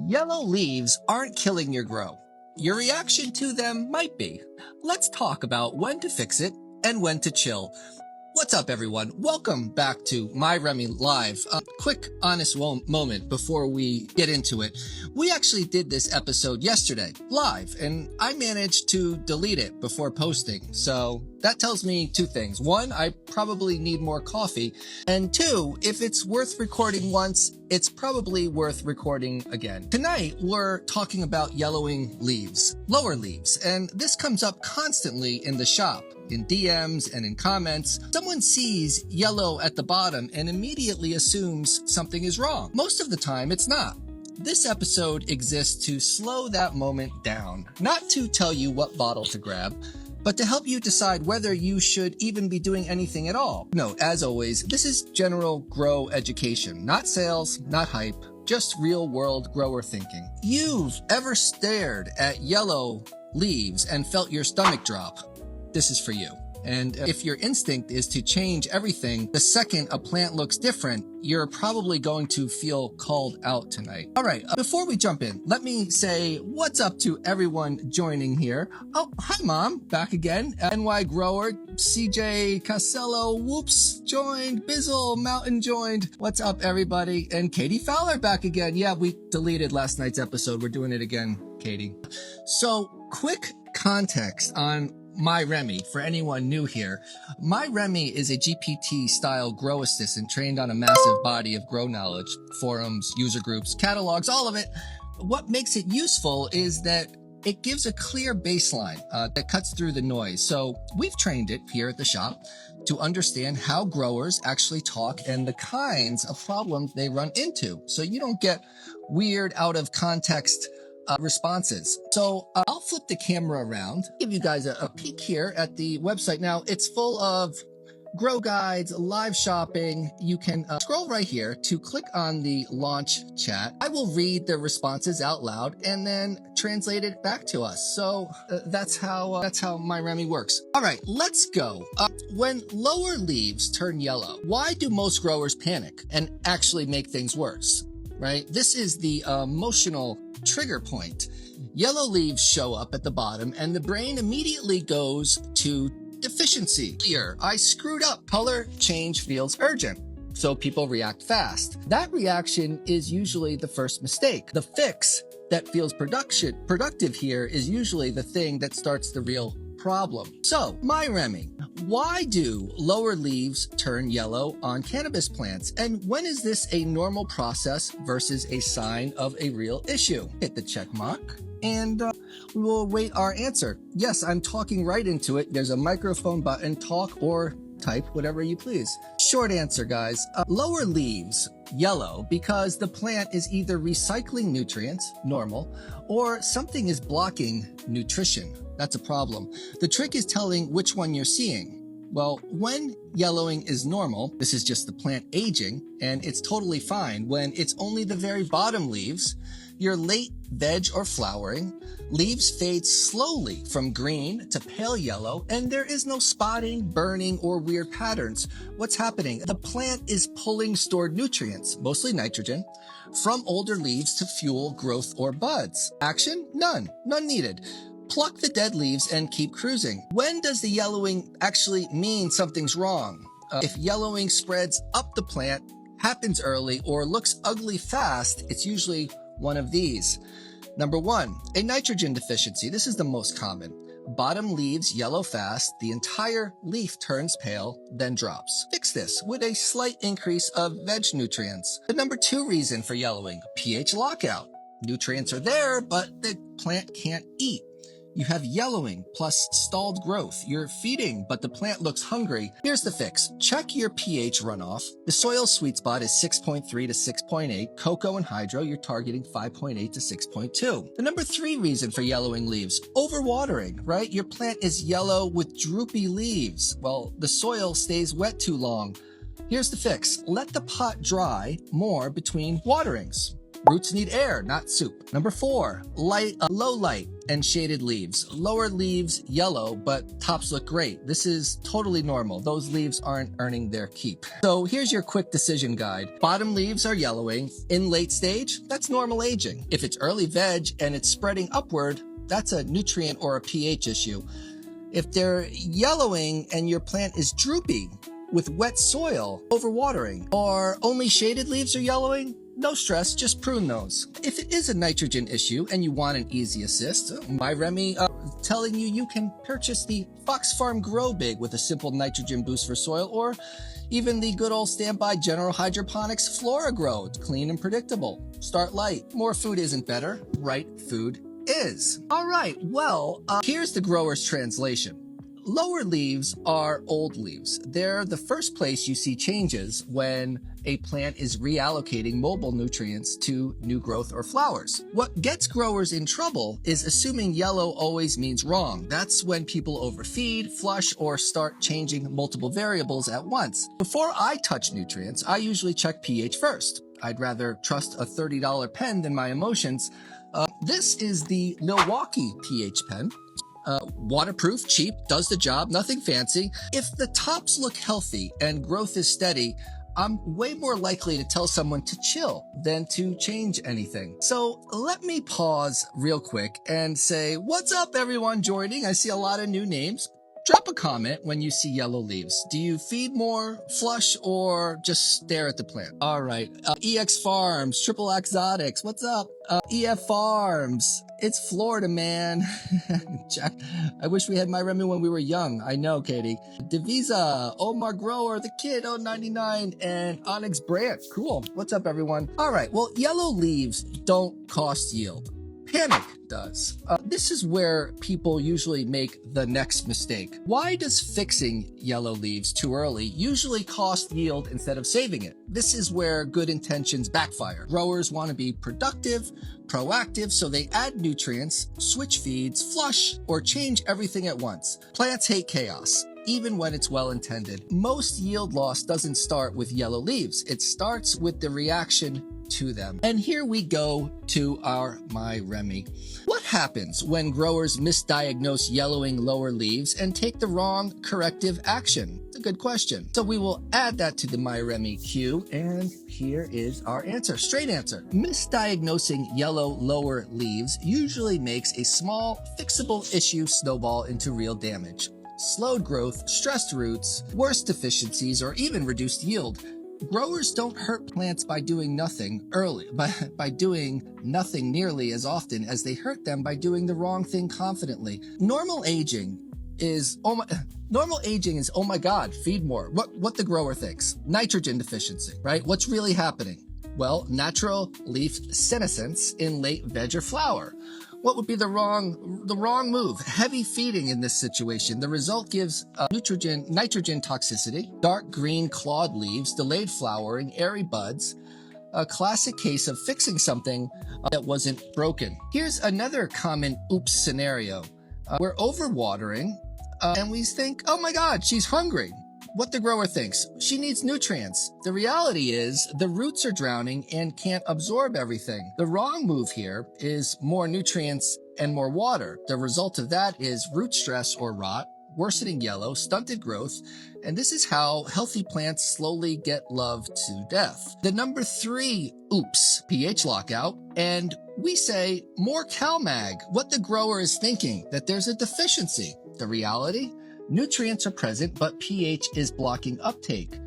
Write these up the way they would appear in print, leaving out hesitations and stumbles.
Yellow leaves aren't killing your grow. Your reaction to them might be. Let's talk about when to fix it and when to chill. What's up, everyone? Welcome back to MyRemy Live. A quick, honest moment before we get into it. We actually did this episode yesterday, live, and I managed to delete it before posting. So that tells me two things. One, I probably need more coffee. And two, if it's worth recording once, it's probably worth recording again. Tonight, we're talking about yellowing leaves, lower leaves, and this comes up constantly in the shop, in DMs and in comments. Someone sees yellow at the bottom and immediately assumes something is wrong. Most of the time, it's not. This episode exists to slow that moment down, not to tell you what bottle to grab, but to help you decide whether you should even be doing anything at all. Note, as always, this is general grow education, not sales, not hype, just real world grower thinking. You've ever stared at yellow leaves and felt your stomach drop? This is for you. And if your instinct is to change everything the second a plant looks different, you're probably going to feel called out tonight. All right, before we jump in, let me say what's up to everyone joining here. Oh, hi, Mom, back again. NY Grower, CJ Casello, Whoops, joined. Bizzle Mountain joined. What's up, everybody? And Katie Fowler back again. Yeah, we deleted last night's episode. We're doing it again, Katie. So, quick context on MyRemy, for anyone new here. MyRemy is a GPT-style grow assistant trained on a massive body of grow knowledge, forums, user groups, catalogs, all of it. What makes it useful is that it gives a clear baseline that cuts through the noise. So we've trained it here at the shop to understand how growers actually talk and the kinds of problems they run into, so you don't get weird, out of context responses. So I'll flip the camera around, give you guys a peek here at the website. Now, it's full of grow guides, live shopping. You can scroll right here to click on the launch chat. I will read the responses out loud and then translate it back to us. So that's how MyRemy works. All right, let's go. When lower leaves turn yellow, why do most growers panic and actually make things worse? Right? This is the emotional trigger point. Yellow leaves show up at the bottom and the brain immediately goes to deficiency. Here, I screwed up. Color change feels urgent, so people react fast. That reaction is usually the first mistake. The fix that feels productive here is usually the thing that starts the real problem. So, MyRemy, why do lower leaves turn yellow on cannabis plants? And when is this a normal process versus a sign of a real issue? Hit the check mark and we will await our answer. Yes, I'm talking right into it. There's a microphone button, talk or type, whatever you please. Short answer, guys. Lower leaves yellow because the plant is either recycling nutrients, normal, or something is blocking nutrition. That's a problem. The trick is telling which one you're seeing. Well, when yellowing is normal, this is just the plant aging, and it's totally fine. When it's only the very bottom leaves, your late veg or flowering, leaves fade slowly from green to pale yellow, and there is no spotting, burning, or weird patterns. What's happening? The plant is pulling stored nutrients, mostly nitrogen, from older leaves to fuel growth or buds. Action? None needed. Pluck the dead leaves and keep cruising. When does the yellowing actually mean something's wrong? If yellowing spreads up the plant, happens early, or looks ugly fast, it's usually one of these. Number one, a nitrogen deficiency. This is the most common. Bottom leaves yellow fast, the entire leaf turns pale, then drops. Fix this with a slight increase of veg nutrients. The number two reason for yellowing, pH lockout. Nutrients are there, but the plant can't eat. You have yellowing plus stalled growth. You're feeding, but the plant looks hungry. Here's the fix. Check your pH runoff. The soil sweet spot is 6.3 to 6.8. Cocoa and hydro, you're targeting 5.8 to 6.2. The number three reason for yellowing leaves, overwatering, right? Your plant is yellow with droopy leaves. Well, the soil stays wet too long. Here's the fix. Let the pot dry more between waterings. Roots need air, not soup. Number four, low light. and shaded leaves. Lower leaves yellow, but tops look great. This is totally normal. Those leaves aren't earning their keep. So here's your quick decision guide. Bottom leaves are yellowing. In late stage, that's normal aging. If it's early veg and it's spreading upward, that's a nutrient or a pH issue. If they're yellowing and your plant is droopy with wet soil, overwatering, or only shaded leaves are yellowing, no stress, just prune those. If it is a nitrogen issue and you want an easy assist, MyRemy telling you can purchase the Fox Farm Grow Big with a simple nitrogen boost for soil, or even the good old standby General Hydroponics Flora Grow. It's clean and predictable. Start light. More food isn't better. Right food is. All right, well, here's the grower's translation. Lower leaves are old leaves. They're the first place you see changes when a plant is reallocating mobile nutrients to new growth or flowers. What gets growers in trouble is assuming yellow always means wrong. That's when people overfeed, flush, or start changing multiple variables at once. Before I touch nutrients, I usually check pH first. I'd rather trust a $30 pen than my emotions. This is the Milwaukee pH pen. Waterproof, cheap, does the job, nothing fancy. If the tops look healthy and growth is steady, I'm way more likely to tell someone to chill than to change anything. So let me pause real quick and say, what's up everyone joining? I see a lot of new names. Drop a comment when you see yellow leaves. Do you feed more, flush, or just stare at the plant? All right, EX Farms, Triple Exotics, what's up? EF Farms, it's Florida, man. Jack, I wish we had MyRemy when we were young. I know, Katie. Divisa, Omar Grower, The Kid, 099, and Onyx Brandt. Cool. What's up, everyone? All right, well, yellow leaves don't cost yield. Panic does. This is where people usually make the next mistake. Why does fixing yellow leaves too early usually cost yield instead of saving it? This is where good intentions backfire. Growers want to be productive, proactive, so they add nutrients, switch feeds, flush, or change everything at once. Plants hate chaos, even when it's well-intended. Most yield loss doesn't start with yellow leaves. It starts with the reaction to them. And here we go to our MyRemy. What happens when growers misdiagnose yellowing lower leaves and take the wrong corrective action? It's a good question. So we will add that to the MyRemy queue, and here is our answer. Straight answer. Misdiagnosing yellow lower leaves usually makes a small, fixable issue snowball into real damage. Slowed growth, stressed roots, worse deficiencies, or even reduced yield. Growers don't hurt plants by doing nothing early, by doing nothing nearly as often as they hurt them by doing the wrong thing confidently. Normal aging is, oh my God, feed more. What the grower thinks. Nitrogen deficiency, right? What's really happening? Well, natural leaf senescence in late veg or flower. What would be the wrong move? Heavy feeding in this situation. The result gives nitrogen toxicity, dark green clawed leaves, delayed flowering, airy buds, a classic case of fixing something that wasn't broken. Here's another common oops scenario. We're overwatering and we think, oh my God, she's hungry. What the grower thinks, she needs nutrients. The reality is the roots are drowning and can't absorb everything. The wrong move here is more nutrients and more water. The result of that is root stress or rot, worsening yellow, stunted growth, and this is how healthy plants slowly get loved to death. The number 3 oops, pH lockout, and we say more CalMag. What the grower is thinking, that there's a deficiency. The reality, nutrients are present, but pH is blocking uptake.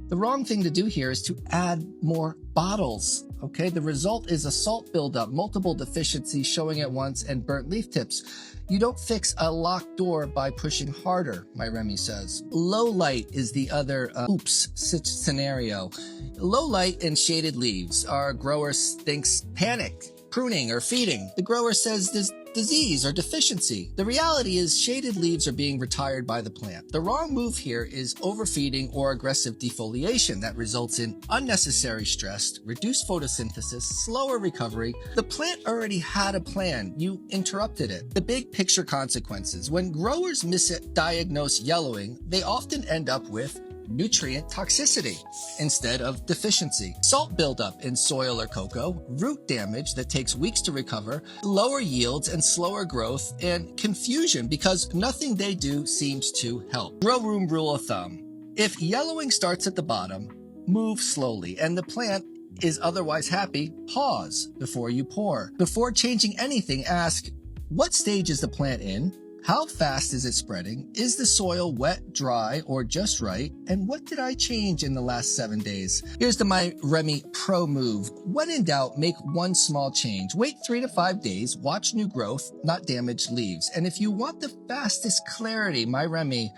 The wrong thing to do here is to add more bottles, okay? The result is a salt buildup, multiple deficiencies showing at once, and burnt leaf tips. You don't fix a locked door by pushing harder, MyRemy says. Low light is the other oops scenario. Low light and shaded leaves. Our grower thinks panic, pruning, or feeding. The grower says this disease or deficiency. The reality is shaded leaves are being retired by the plant. The wrong move here is overfeeding or aggressive defoliation that results in unnecessary stress, reduced photosynthesis, slower recovery. The plant already had a plan. You interrupted it. The big picture consequences. When growers misdiagnose yellowing, they often end up with nutrient toxicity instead of deficiency, salt buildup in soil or cocoa, root damage that takes weeks to recover, lower yields and slower growth, and confusion because nothing they do seems to help. Grow room rule of thumb. If yellowing starts at the bottom, move slowly, and the plant is otherwise happy, pause before you pour. Before changing anything, ask, what stage is the plant in? How fast is it spreading? Is the soil wet, dry, or just right? And what did I change in the last 7 days? Here's the MyRemy Pro move. When in doubt, make one small change. Wait 3 to 5 days, watch new growth, not damaged leaves. And if you want the fastest clarity, MyRemy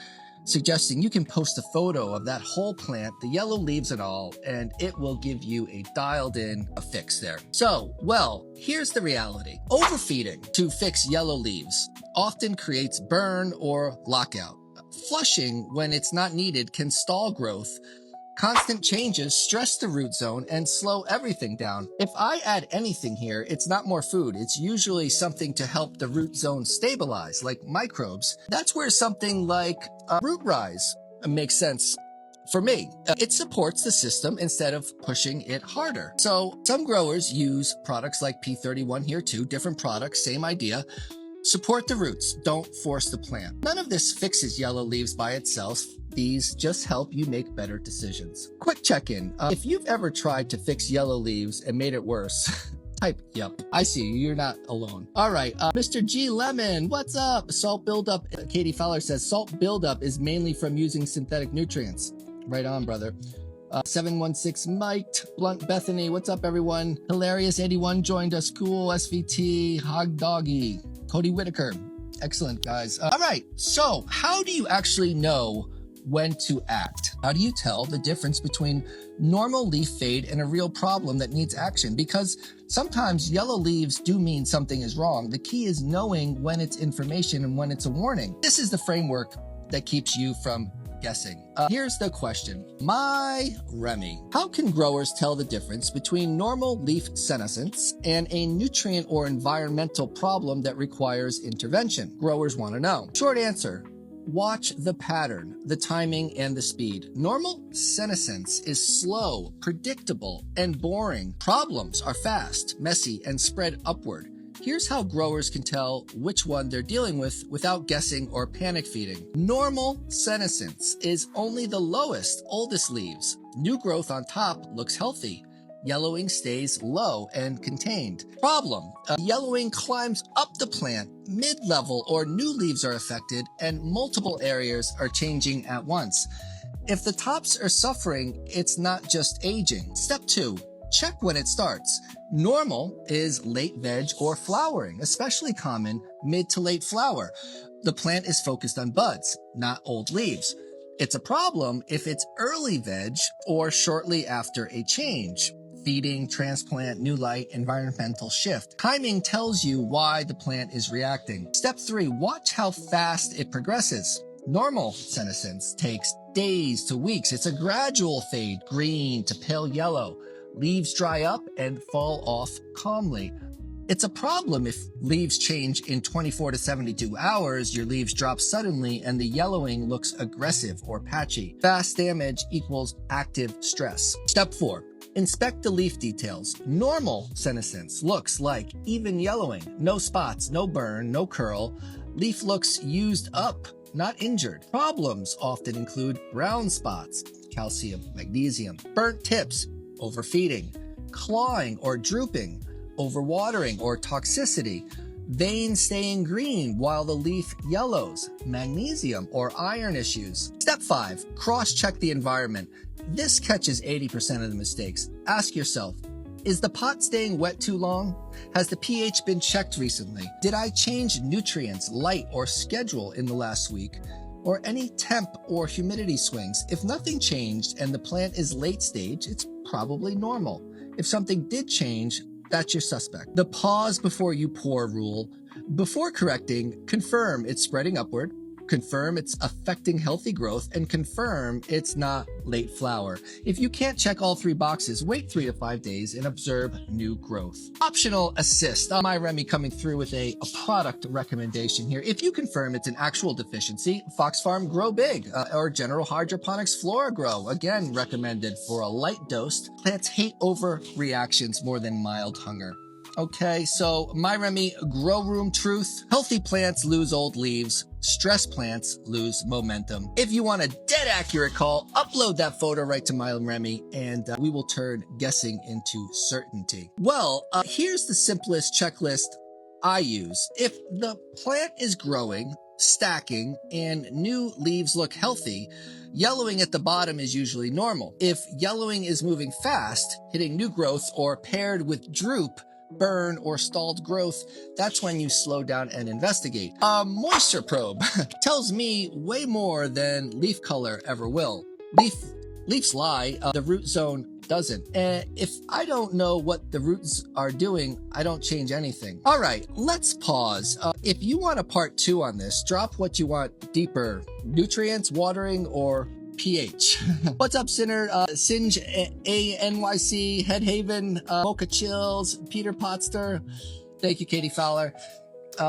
suggesting you can post a photo of that whole plant, the yellow leaves and all, and it will give you a dialed-in fix there. So, well, here's the reality. Overfeeding to fix yellow leaves often creates burn or lockout. Flushing when it's not needed can stall growth. Constant changes stress the root zone and slow everything down. If I add anything here, it's not more food. It's usually something to help the root zone stabilize, like microbes. That's where something like root rise makes sense for me. It supports the system instead of pushing it harder. So some growers use products like P31 here too, different products, same idea. Support the roots, don't force the plant. None of this fixes yellow leaves by itself. These just help you make better decisions. Quick check-in. If you've ever tried to fix yellow leaves and made it worse, type yep. I see you, you're not alone. All right, Mr. G Lemon, what's up? Salt buildup, Katie Fowler says, salt buildup is mainly from using synthetic nutrients. Right on, brother. 716 Mike, Blunt Bethany, what's up everyone? Hilarious 81 joined us, cool SVT, Hog Doggy, Cody Whitaker. Excellent guys. All right, so how do you actually know when to act? How do you tell the difference between normal leaf fade and a real problem that needs action? Because sometimes yellow leaves do mean something is wrong. The key is knowing when it's information and when it's a warning. This is the framework that keeps you from guessing. Here's the question. MyRemy. How can growers tell the difference between normal leaf senescence and a nutrient or environmental problem that requires intervention? Growers want to know. Short answer. Watch the pattern, the timing, and the speed. Normal senescence is slow, predictable, and boring. Problems are fast, messy, and spread upward. Here's how growers can tell which one they're dealing with without guessing or panic feeding. Normal senescence is only the lowest, oldest leaves. New growth on top looks healthy. Yellowing stays low and contained. Problem, yellowing climbs up the plant, mid-level or new leaves are affected, and multiple areas are changing at once. If the tops are suffering, it's not just aging. Step 2, check when it starts. Normal is late veg or flowering, especially common mid to late flower. The plant is focused on buds, not old leaves. It's a problem if it's early veg or shortly after a change. Feeding, transplant, new light, environmental shift. Timing tells you why the plant is reacting. Step 3, watch how fast it progresses. Normal senescence takes days to weeks. It's a gradual fade, green to pale yellow. Leaves dry up and fall off calmly. It's a problem if leaves change in 24 to 72 hours, your leaves drop suddenly, and the yellowing looks aggressive or patchy. Fast damage equals active stress. Step 4. Inspect the leaf details. Normal senescence looks like even yellowing. No spots, no burn, no curl. Leaf looks used up, not injured. Problems often include brown spots, calcium, magnesium, burnt tips, overfeeding, clawing or drooping, overwatering or toxicity, veins staying green while the leaf yellows, magnesium or iron issues. Step 5, cross-check the environment. This catches 80% of the mistakes. Ask yourself, is the pot staying wet too long? Has the pH been checked recently? Did I change nutrients, light, or schedule in the last week? Or any temp or humidity swings? If nothing changed and the plant is late stage, it's probably normal. If something did change, that's your suspect. The pause before you pour rule. Before correcting, confirm it's spreading upward. confirm it's affecting healthy growth, and confirm it's not late flower. If you can't check all 3 boxes, wait 3 to 5 days and observe new growth. Optional assist. MyRemy coming through with a product recommendation here. If you confirm it's an actual deficiency, Fox Farm Grow Big or General Hydroponics Flora Grow, again recommended for a light dose. Plants hate overreactions more than mild hunger. Okay, so MyRemy Grow Room Truth. Healthy plants lose old leaves. Stressed plants lose momentum. If you want a dead accurate call, upload that photo right to MyRemy and we will turn guessing into certainty. Well, here's the simplest checklist I use. If the plant is growing, stacking, and new leaves look healthy, yellowing at the bottom is usually normal. If yellowing is moving fast, hitting new growth, or paired with droop, burn, or stalled growth, that's when you slow down and investigate. A moisture probe tells me way more than leaf color ever will. Leaves lie, the root zone doesn't. And if I don't know what the roots are doing, I don't change anything. All right, let's pause. If you want a part 2 on this, drop what you want deeper: nutrients, watering, or pH. What's up, Sinner? Singe ANYC, Headhaven, Mocha Chills, Peter Potster. Thank you, Katie Fowler.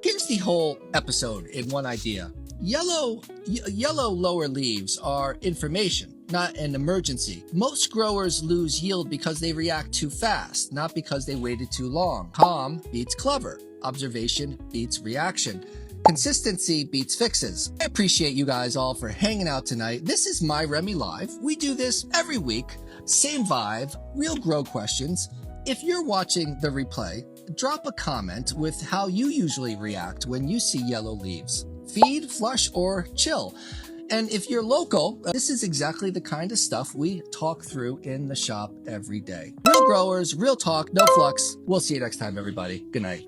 Here's the whole episode in one idea. Yellow lower leaves are information, not an emergency. Most growers lose yield because they react too fast, not because they waited too long. Calm beats clever. Observation beats reaction. Consistency beats fixes. I appreciate you guys all for hanging out tonight. This is MyRemy Live. We do this every week. Same vibe, real grow questions. If you're watching the replay, drop a comment with how you usually react when you see yellow leaves. Feed, flush, or chill. And if you're local, this is exactly the kind of stuff we talk through in the shop every day. Real growers, real talk, no flux. We'll see you next time, everybody. Good night.